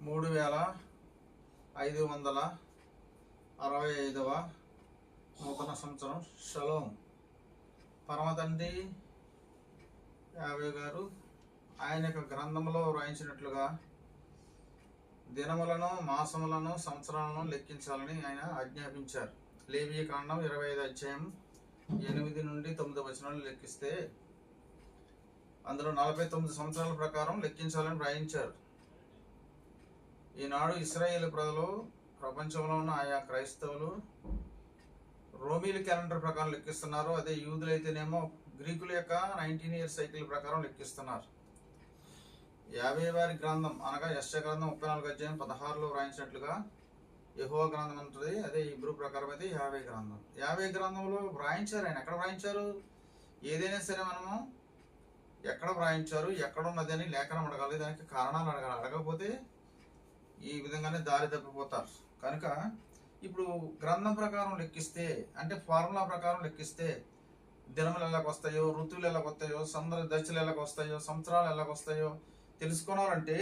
3565వ నూతన సంవత్సరం. షలోం. పరమతండ్రి యావే గారు ఆయన యొక్క గ్రంథంలో వ్రాయించినట్లుగా దినములను, మాసములను, సంవత్సరాలను లెక్కించాలని ఆయన ఆజ్ఞాపించారు. లేవియ కాండం 25 అధ్యాయం 8 నుండి 9 వచనాలు లెక్కిస్తే అందులో 49 సంవత్సరాల ప్రకారం లెక్కించాలని వ్రాయించారు. ఈనాడు ఇశ్రాయేలు ప్రజలు, ప్రపంచంలో ఉన్న ఆయా క్రైస్తవులు రోమీల క్యాలెండర్ ప్రకారం లెక్కిస్తున్నారు. అదే యూదులైతేనేమో గ్రీకుల యొక్క 19 ఇయర్ సైకిల్ ప్రకారం లెక్కిస్తున్నారు. యావే వారి గ్రంథం అనగా యెషయా గ్రంథం 34 అధ్యాయం 16లో వ్రాయించినట్లుగా యెహోవా గ్రంథం ఉంటుంది. అదే హీబ్రూ ప్రకారం అయితే యావే గ్రంథం. యావే గ్రంథంలో వ్రాయించారు. ఆయన ఎక్కడ వ్రాయించారు? ఏదైనా సరే మనము ఎక్కడ వ్రాయించారు, ఎక్కడున్నది అని లేఖనం అడగాలి. దానికి కారణాలు అడగాలి. అడగకపోతే ఈ విధంగానే దారి తప్పిపోతారు. కనుక ఇప్పుడు గ్రంథం ప్రకారం లెక్కిస్తే, అంటే ఫార్ములా ప్రకారం లెక్కిస్తే దినములు ఎలాగ వస్తాయో, ఋతువులు ఎలాగ వస్తాయో, దశలు ఎలాగ వస్తాయో, సంవత్సరాలు ఎలాగ వస్తాయో తెలుసుకోవాలంటే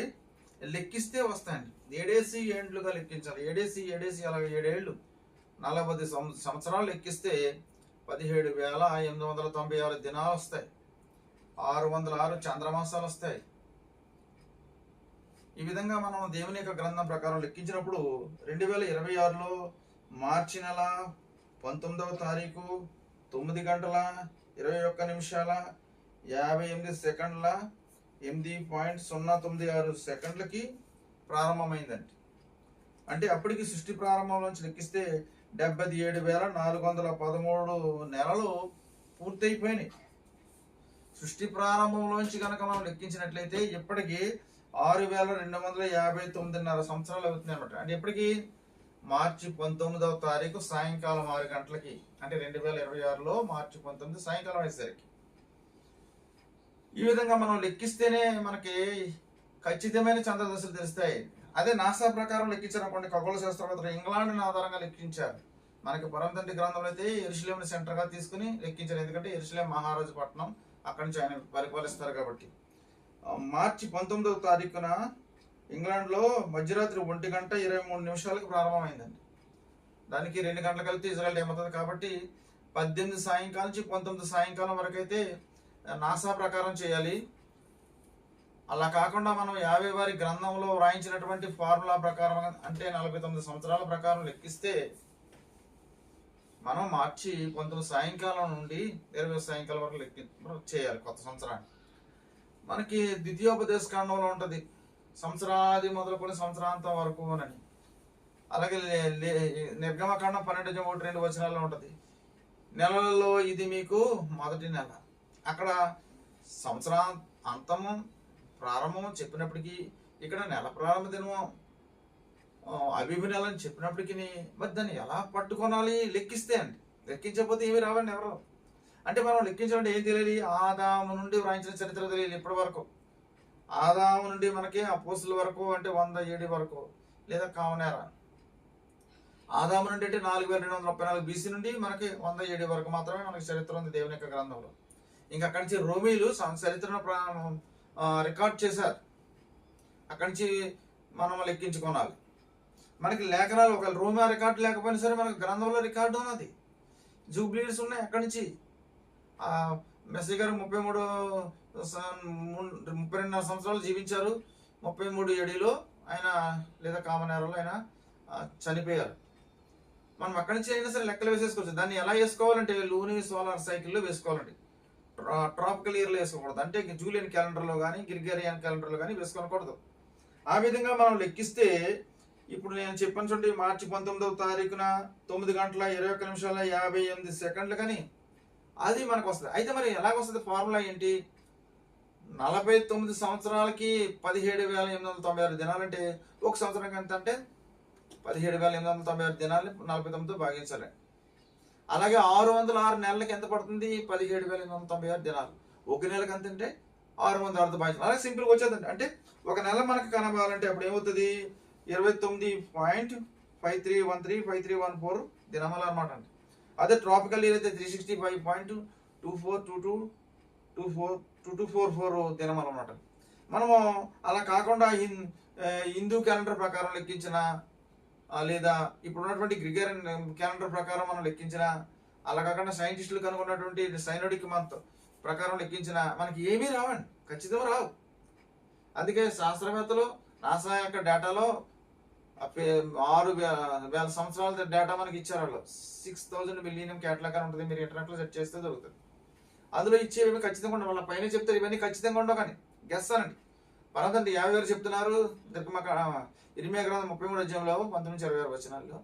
లెక్కిస్తే వస్తాయండి. ఏడేసి ఏండ్లుగా లెక్కించాలి. ఏడేసి అలాగే 7 ఏళ్ళు 40 సంవత్సరాలు లెక్కిస్తే 17,896 దినాలు వస్తాయి. 606 చంద్రమాసాలు వస్తాయి. ఈ విధంగా మనం దేవుని యొక్క గ్రంథం ప్రకారం లెక్కించినప్పుడు 2026లో మార్చి నెల 19వ తారీఖు 9 గంటల 21 నిమిషాల 58 సెకండ్ల 8.096 సెకండ్లకి ప్రారంభమైందండి. అంటే అప్పటికి సృష్టి ప్రారంభంలోంచి లెక్కిస్తే 77,413 నెలలు పూర్తయిపోయినాయి. సృష్టి ప్రారంభంలోంచి కనుక మనం లెక్కించినట్లయితే ఇప్పటికీ 6,259.5 సంవత్సరాలు అవుతుంది అనమాట. అంటే ఇప్పటికీ మార్చి 19వ తారీఖు సాయంకాలం 6 గంటలకి, అంటే 2026లో మార్చి 19 సాయంకాలం అయ్యేసరికి ఈ విధంగా మనం లెక్కిస్తేనే మనకి ఖచ్చితమైన చంద్రదశలు తెలుస్తాయి. అదే నాసా ప్రకారం లెక్కించారనుకోండి, ఖగోళ శాస్త్రవేత్తలు ఇంగ్లాండ్ని ఆధారంగా లెక్కించారు. మనకి పరమతండ్రి గ్రంథంలో అయితే యెరూషలేముని సెంటర్గా తీసుకుని లెక్కించారు. ఎందుకంటే యెరూషలేం మహారాజు పట్టణం, అక్కడి నుంచి ఆయన పరిపాలిస్తారు కాబట్టి. మార్చి 19వ తారీఖున ఇంగ్లాండ్లో మధ్యరాత్రి 1:23 ప్రారంభమైందండి. దానికి 2 గంటలకు వెళ్తే ఇజ్రాయెల్ టైం అవుతుంది. కాబట్టి 18 సాయంకాలం నుంచి 19 సాయంకాలం వరకు అయితే నాసా ప్రకారం చేయాలి. అలా కాకుండా మనం యావే వారి గ్రంథంలో వ్రాయించినటువంటి ఫార్ములా ప్రకారం, అంటే 49 సంవత్సరాల ప్రకారం లెక్కిస్తే మనం మార్చి 19 సాయంకాలం నుండి 20 సాయంకాలం వరకు చేయాలి కొత్త సంవత్సరాన్ని. మనకి ద్వితీయోపదేశ కాండంలో ఉంటుంది సంవత్సరాది మొదలుకొని సంవత్సరాంతం వరకు అని. అలాగే నిర్గమకాండం 12:1-2 వచనాల్లో ఉంటుంది నెలలలో ఇది మీకు మొదటి నెల. అక్కడ సంవత్సరం అంతము ప్రారంభము చెప్పినప్పటికీ ఇక్కడ నెల ప్రారంభ దినము అభివి నెల అని చెప్పినప్పటికీ మరి దాన్ని ఎలా పట్టుకోనాలి? లెక్కిస్తే అండి. లెక్కించకపోతే ఏమి రావండి ఎవరు. అంటే మనం లెక్కించాలంటే ఏం తెలియాలి? ఆదాము నుండి వ్రాయించిన చరిత్ర తెలియాలి. ఇప్పటి వరకు ఆదాము నుండి మనకి అపోస్తుల వరకు, అంటే 100 AD వరకు, లేదా కామనేర ఆదాము నుండి అంటే 4234 BC నుండి మనకి 100 AD వరకు మాత్రమే మనకి చరిత్ర ఉంది దేవుని యొక్క గ్రంథంలో. ఇంకా అక్కడి నుంచి రోమీలు చరిత్రను రికార్డ్ చేశారు. అక్కడి నుంచి మనం లెక్కించుకోవాలి. మనకి లేఖనాలు ఒకవేళ రోమా రికార్డు లేకపోయినా సరే మనకి గ్రంథంలో రికార్డు ఉన్నది. జూబ్లీస్ ఉన్నాయి. అక్కడి నుంచి మెస్సీ గారు 32 సంవత్సరాలు జీవించారు. 33 ADలో ఆయన, లేదా కామనేరలో ఆయన చనిపోయారు. మనం అక్కడి నుంచి అయినా సరే లెక్కలు వేసేసుకోవచ్చు. దాన్ని ఎలా వేసుకోవాలంటే లూని సోలార్ సైకిల్లో వేసుకోవాలండి. ట్రాపికల్ ఇయర్లో వేసుకోకూడదు. అంటే జూలియన్ క్యాలెండర్లో కానీ గ్రిగోరియన్ క్యాలెండర్లో కానీ వేసుకోకూడదు. ఆ విధంగా మనం లెక్కిస్తే ఇప్పుడు నేను చెప్పాను చూడండి, మార్చి 19వ తారీఖున 9:21 సెకండ్లు కానీ అది మనకు వస్తుంది. అయితే మరి ఎలాగొస్తుంది? ఫార్ములా ఏంటి? 49 సంవత్సరాలకి 17,896 దినాలంటే ఒక సంవత్సరం ఎంత అంటే 17,896 దినాలని 49తో భాగించాలి. అలాగే 606 నెలలకి ఎంత పడుతుంది? 17,896 దినాలు. ఒక నెలకి ఎంత అంటే 606తో భాగించాలి. అలాగే సింపుల్గా వచ్చేదండి. అంటే ఒక నెల మనకు కనబాలంటే అప్పుడు ఏమవుతుంది? 29.5313 దినములు అనమాట అండి. అదే ట్రాపికల్ ఇయర్ అయితే 365.242244 దినములు అనమాట. మనము అలా కాకుండా హిందూ క్యాలెండర్ ప్రకారం లెక్కించిన లేదా ఇప్పుడు ఉన్నటువంటి గ్రిగోరియన్ క్యాలెండర్ ప్రకారం మనం లెక్కించిన, అలా కాకుండా సైంటిస్టులు కనుగొన్నటువంటి సైనోడిక్ మంత్ ప్రకారం లెక్కించిన మనకి ఏమీ రావండి, ఖచ్చితంగా రావు. అందుకే శాస్త్రవేత్తలు నాసా యొక్క డేటాలో 6,000 సంవత్సరాల డేటా మనకి ఇచ్చారు. వాళ్ళు 6,000 మిలియన్ క్యాటలాగ్ అని ఉంటుంది, మీరు ఇంటర్నెట్లో సెర్చ్ చేస్తే దొరుకుతుంది. అందులో ఇచ్చేవి ఖచ్చితంగా ఉండవు, వాళ్ళ పైన చెప్తారు ఇవన్నీ ఖచ్చితంగా ఉండవు. కానీ గెస్సానండి, పరదండి 50,000 చెప్తున్నారు. ఇర్మియా గ్రంథం 33 అధ్యాయంలో 19-26 వచనాల్లో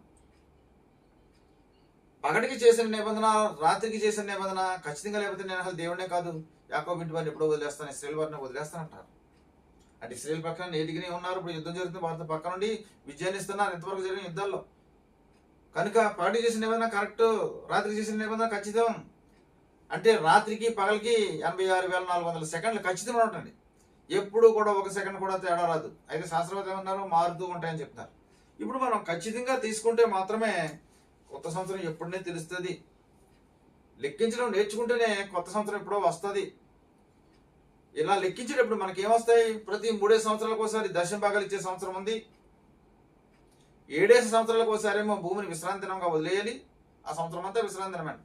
పగటికి చేసిన నిబంధన, రాత్రికి చేసిన నిబంధన ఖచ్చితంగా, లేకపోతే నేను అసలు దేవుడే కాదు, యాకోబు ఇంటి వారిని ఎప్పుడో వదిలేస్తాను, ఇశ్రాయేల్ వారిని వదిలేస్తానంటారు. అంటే ఇశ్రాయేల్ పక్కన నేటికి ఉన్నారు, ఇప్పుడు యుద్ధం జరుగుతుంది, వారితో పక్క నుండి విజయాన్ని ఇస్తున్నారు ఇంతవరకు జరిగిన యుద్ధాల్లో. కనుక పగటికి చేసిన నిబంధన కరెక్ట్, రాత్రికి చేసిన నిబంధన ఖచ్చితం. అంటే రాత్రికి పగలకి 86,400 సెకండ్లు ఖచ్చితంగా ఉంటుంది, ఎప్పుడు కూడా 1 సెకండ్ కూడా తేడా రాదు. అయితే శాస్త్రవేత్తలు ఏమన్నారు, మారుతూ ఉంటాయని చెప్తున్నారు. ఇప్పుడు మనం ఖచ్చితంగా తీసుకుంటే మాత్రమే కొత్త సంవత్సరం ఎప్పుడనే తెలుస్తుంది. లెక్కించడం నేర్చుకుంటేనే కొత్త సంవత్సరం ఎప్పుడో వస్తుంది. ఇలా లెక్కించేటప్పుడు మనకి ఏమొస్తాయి, ప్రతి 3 సంవత్సరాలకు ఒకసారి దశమ భాగాలు ఇచ్చే సంవత్సరం ఉంది. 7 సంవత్సరాలకు ఒకసారి ఏమో భూమిని విశ్రాంతి దినంగా వదిలేయాలి, ఆ సంవత్సరం అంతా విశ్రాంతి దినమే.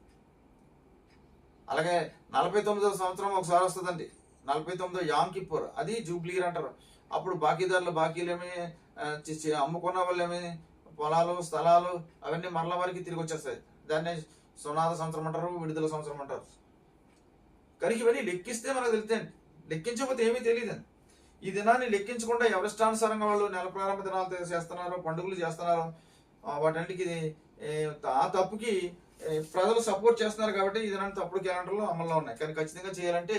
అలాగే 49వ సంవత్సరం ఒకసారి వస్తుందండి, 49వ యామ్ కిప్పూర్, అది జూబ్లీ ఇయర్ అంటారు. అప్పుడు బాకీదారులు బాకీలేమి, అమ్ముకున్న వాళ్ళేమి, పొలాలు స్థలాలు అవన్నీ మరల వారికి తిరిగి వచ్చేస్తాయి. దాన్ని సునాద సంవత్సరం అంటారు, విడుదల సంవత్సరం అంటారు. కనుక ఇవన్నీ లెక్కిస్తే మనకు తెలుస్తాయండి, లెక్కించకపోతే ఏమీ తెలియదండి. ఈ దినాన్ని లెక్కించకుండా ఎవరిష్టానుసారంగా వాళ్ళు నెల ప్రారంభ దినాలు చేస్తున్నారు, పండుగలు చేస్తున్నారు. వాటన్నిటికి ఆ తప్పుకి ప్రజలు సపోర్ట్ చేస్తున్నారు కాబట్టి ఈ దినాన్ని తప్పుడు క్యాలెండర్లు అమల్లో ఉన్నాయి. కానీ ఖచ్చితంగా చేయాలంటే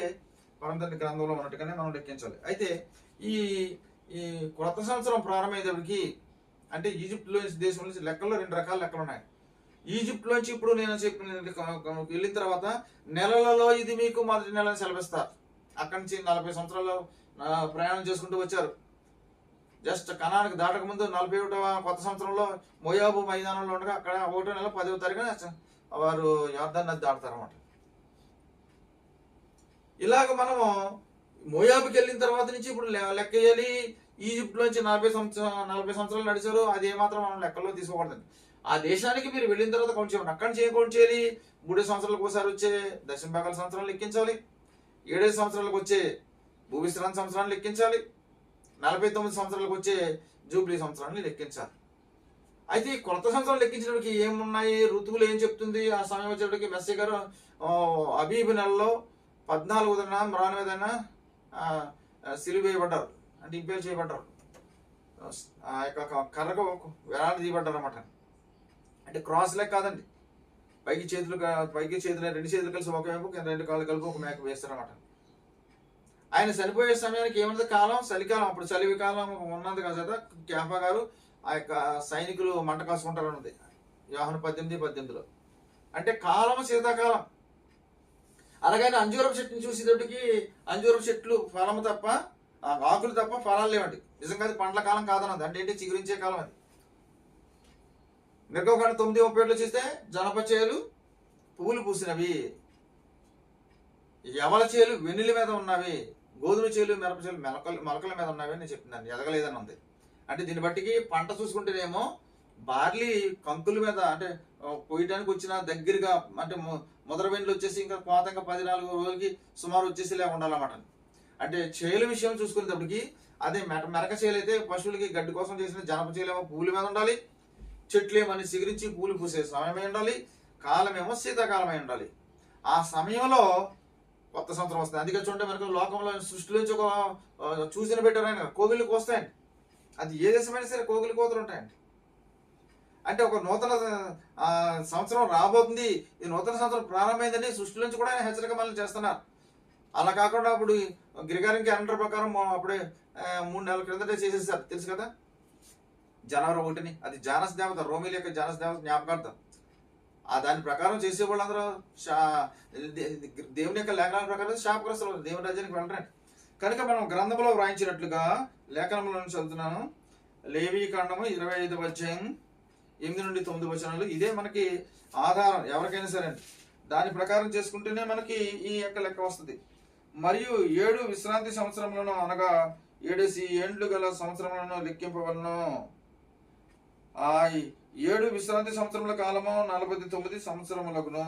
పరమతండ్రి గ్రంథంలో ఉన్నట్టుగానే మనం లెక్కించాలి. అయితే ఈ ఈ కొత్త సంవత్సరం ప్రారంభమయ్యేటప్పటికి అంటే ఈజిప్ట్లో దేశం నుంచి లెక్కల్లో 2 రకాల లెక్కలు ఉన్నాయి. ఈజిప్ట్లోంచి ఇప్పుడు నేను చెప్పిన వెళ్ళిన తర్వాత నెలలలో ఇది మీకు మొదటి నెలని సెలవిస్తారు. అక్కడి నుంచి 40 సంవత్సరాలు ప్రయాణం చేసుకుంటూ వచ్చారు. జస్ట్ కనానికి దాటక ముందు 41వ కొత్త సంవత్సరంలో మోయాబు మైదానంలో ఉండగా అక్కడ 1వ నెల 10వ తారీఖున వారు యొర్దాను నది దాటుతారు అన్నమాట. ఇలాగ మనము మోయాబుకి వెళ్ళిన తర్వాత నుంచి ఇప్పుడు లెక్క వేయాలి. ఈజిప్ట్ నుంచి 40 సంవత్సరాలు నడిచారు, అది ఏమాత్రం మనం లెక్కల్లో తీసుకోకూడదండి. ఆ దేశానికి మీరు వెళ్ళిన తర్వాత కౌంట్ చేయండి. అక్కడి నుంచి ఏం కౌంట్ చేయాలి, 3 సంవత్సరాలకు ఒకసారి వచ్చే దశమ భాగాల సంవత్సరాలు లెక్కించాలి, 7 సంవత్సరాలకు వచ్చే భూవిశ్రాంతి సంవత్సరాన్ని లెక్కించాలి, 49 సంవత్సరాలకు వచ్చే జూబ్లీ సంవత్సరాన్ని లెక్కించాలి. అయితే ఈ కొత్త సంవత్సరం లెక్కించడానికి ఏమున్నాయి, ఋతువులు ఏం చెప్తుంది, ఆ సమయం వచ్చేటప్పటికి మెస్సీ గారు అబీబ్ నెలలో 14వ దిన మ్రాన్ మీదైనా సిలువ వేయబడ్డారు, అంటే ఇంపేర్ చేయబడ్డారు, ఆ యొక్క కర్రకు వేలాడి తీయబడ్డారు అన్నమాట. అంటే క్రాస్ లెక్క కాదండి, పైకి చేతులు 2 చేతులు కలిసి ఒక వైపు, 2 కాళ్ళు కలిపి ఒక మేక వేస్తారన్నమాట. ఆయన చనిపోయే సమయానికి ఏముంది, కాలం చలికాలం, అప్పుడు చలివి కాలం ఉన్నది కదా. క్యాఫా గారు ఆ యొక్క సైనికులు మంట కాసుకుంటారు అన్నది యోహాను 18:18లో. అంటే కాలం శీతాకాలం. అలాగైనా అంజూరపు చెట్టుని చూసేటప్పటికి అంజూరపు చెట్లు ఫలము తప్ప ఆకులు తప్ప ఫలాలు లేవండి. నిజంగా అది పండ్ల కాలం కాదన్నది, అంటే ఏంటి, చిగురించే కాలం అది. నిర్గమకాండం 9:37 చూస్తే జనప చేలు పువ్వులు పూసినవి, యవల చేలు వెన్నుల మీద ఉన్నవి, గోధుమ చేలు మిరప చేలు మొలకల మీద ఉన్నవి అని చెప్తున్నాను, ఎదగలేదని ఉంది. అంటే దీన్ని బట్టికి పంట చూసుకుంటేనేమో బార్లీ కంకుల మీద, అంటే కొయ్యడానికి వచ్చిన దగ్గరగా, అంటే ముదర వెండ్లు వచ్చేసి ఇంకా కోత ఇంకా 14 రోజులకి సుమారు వచ్చేసి ఇలా ఉండాలన్నమాట. అంటే చేలు విషయం చూసుకునేటప్పటికి అదే మెరక చేలు అయితే పశువులకి గడ్డి కోసం చేసిన జనప చేలు ఏమో పూల మీద ఉండాలి, చెట్లు ఏమని సిగురించి పూలు పూసే సమయమై ఉండాలి, కాలమేమో శీతాకాలమై ఉండాలి. ఆ సమయంలో కొత్త సంవత్సరం వస్తుంది. అందుకే చూడండి మనకు లోకంలో సృష్టిలోంచి ఒక చూసిన పెట్టారు ఆయన, కోగిళ్ళు కోస్తాయండి. అది ఏ దేశమైనా సరే కోగిలి కోతలు ఉంటాయండి. అంటే ఒక నూతన సంవత్సరం రాబోతుంది, ఈ నూతన సంవత్సరం ప్రారంభమైందని సృష్టి నుంచి కూడా ఆయన హెచ్చరిక మళ్ళీ చేస్తున్నారు. అలా కాకుండా అప్పుడు గ్రిగోరియన్ క్యాలెండర్ ప్రకారం అప్పుడే 3 నెలల క్రిందటే చేసేసారు, తెలుసు కదా. జనవరి 1ని అది జానస్ దేవత, రోమిల యొక్క జానస్ దేవత జ్ఞాపకార్థం. దాని ప్రకారం చేసే వాళ్ళందరూ దేవుని యొక్క లేఖనాల ప్రకారం శాపగ్రస్తులు, దేవుని రాజ్యానికి వెళ్ళరండి. కనుక మనం గ్రంథంలో వ్రాయించినట్లుగా లేఖనంలో చదువుతున్నాను. లేవీ కాండము 25వ అధ్యాయం 8-9 వచనాలు. ఇదే మనకి ఆధారం ఎవరికైనా సరే. దాని ప్రకారం చేసుకుంటేనే మనకి ఈ యొక్క లెక్క వస్తుంది. మరియు 7 విశ్రాంతి సంవత్సరంలోనూ, అనగా 7 ఏండ్లు గల సంవత్సరములను లెక్కింపవలను. ఆ 7 విశ్రాంతి సంవత్సరముల కాలము 49 సంవత్సరములగును.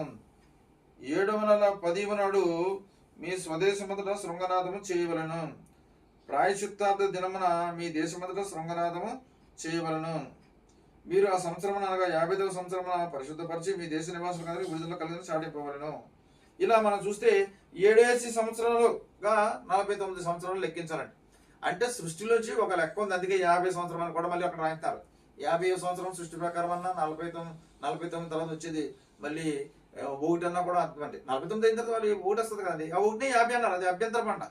7వ నెల 10వ నాడు మీ స్వదేశమంతటా శృంగనాదము చేయవలను. ప్రాయశ్చిత్తార్థ దినమున మీ దేశమంతటా శృంగనాదము చేయవలను. మీరు ఆ సంవత్సరం అనగా 50వ సంవత్సరమున పరిశుద్ధపరిచి మీ దేశ నివాసులకు విడుదల కలిగిన చాటింపవలను. ఇలా మనం చూస్తే 7 సంవత్సరాలుగా 49 సంవత్సరాలు లెక్కించాలండి. అంటే సృష్టిలోంచి ఒక లెక్క ఉంది, అందుకే 50 సంవత్సరం అని కూడా మళ్ళీ అక్కడ రాయిస్తారు. 50 సంవత్సరం సృష్టి ప్రకారం అన్నా 49 తర్వాత వచ్చేది మళ్ళీ 1 అన్నా కూడా అర్థం అండి. 49 అయిన తర్వాత వాళ్ళు 1 వస్తుంది కదండి, ఆ 1ని 50 అన్నారు, అది అభ్యంతరం అంట.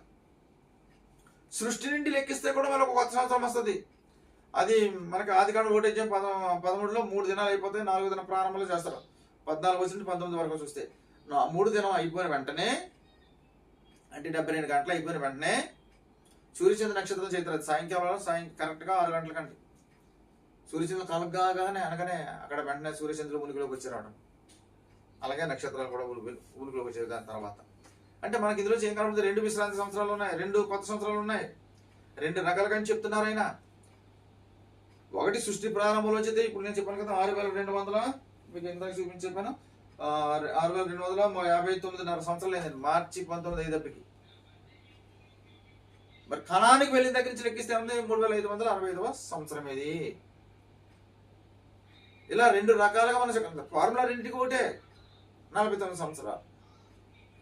సృష్టి నుండి లెక్కిస్తే కూడా మనకు కొత్త సంవత్సరం వస్తుంది. అది మనకి ఆదికాండం 1:13లో 3 దినాలు అయిపోతాయి, 4వ దినం ప్రారంభంలో చేస్తారు. 14 నుంచి 19 వరకు చూస్తే 3 దినం అయిపోయిన వెంటనే, అంటే 72 గంటలు అయిపోయిన వెంటనే సూర్యచంద్ర నక్షత్రం చేస్తారు. సాయంకాలం కరెక్ట్గా 6 గంటలకండి సూర్యచంద్రులు కలగగానే అనగానే అక్కడ వెంటనే సూర్యచంద్రులు ఉనికిలోకి వచ్చేరావడం, అలాగే నక్షత్రాలు కూడా ఉనికిలోకి వచ్చేది. దాని తర్వాత అంటే మనకి ఇందులో ఏం కనబడుతుంది, 2 విశ్రాంతి సంవత్సరాలు ఉన్నాయి, 2 కొత్త సంవత్సరాలు ఉన్నాయి, 2 రకాలుగా అని చెప్తున్నారు ఆయన. ఒకటి సృష్టి ప్రారంభంలో వచ్చేది, ఇప్పుడు నేను చెప్పాను కదా 6200, మీకు ఇందాక చూపించాను 6259 సంవత్సరాలు అయిందండి. మార్చి 19 అయ్యేటప్పటికి. మరి కణానికి వెళ్ళిన దగ్గర నుంచి లెక్కిస్తే 3565వ సంవత్సరం ఇది. ఇలా 2 రకాలుగా మనం చెప్పాలి. ఫార్ములా రెండింటికి ఒకటే 49 సంవత్సరాలు.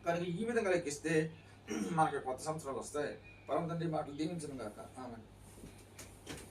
కనుక ఈ విధంగా లెక్కిస్తే మనకి కొత్త సంవత్సరాలు వస్తాయి. పరమ తండ్రి మాటలు దీవించను గాక. ఆమేన్.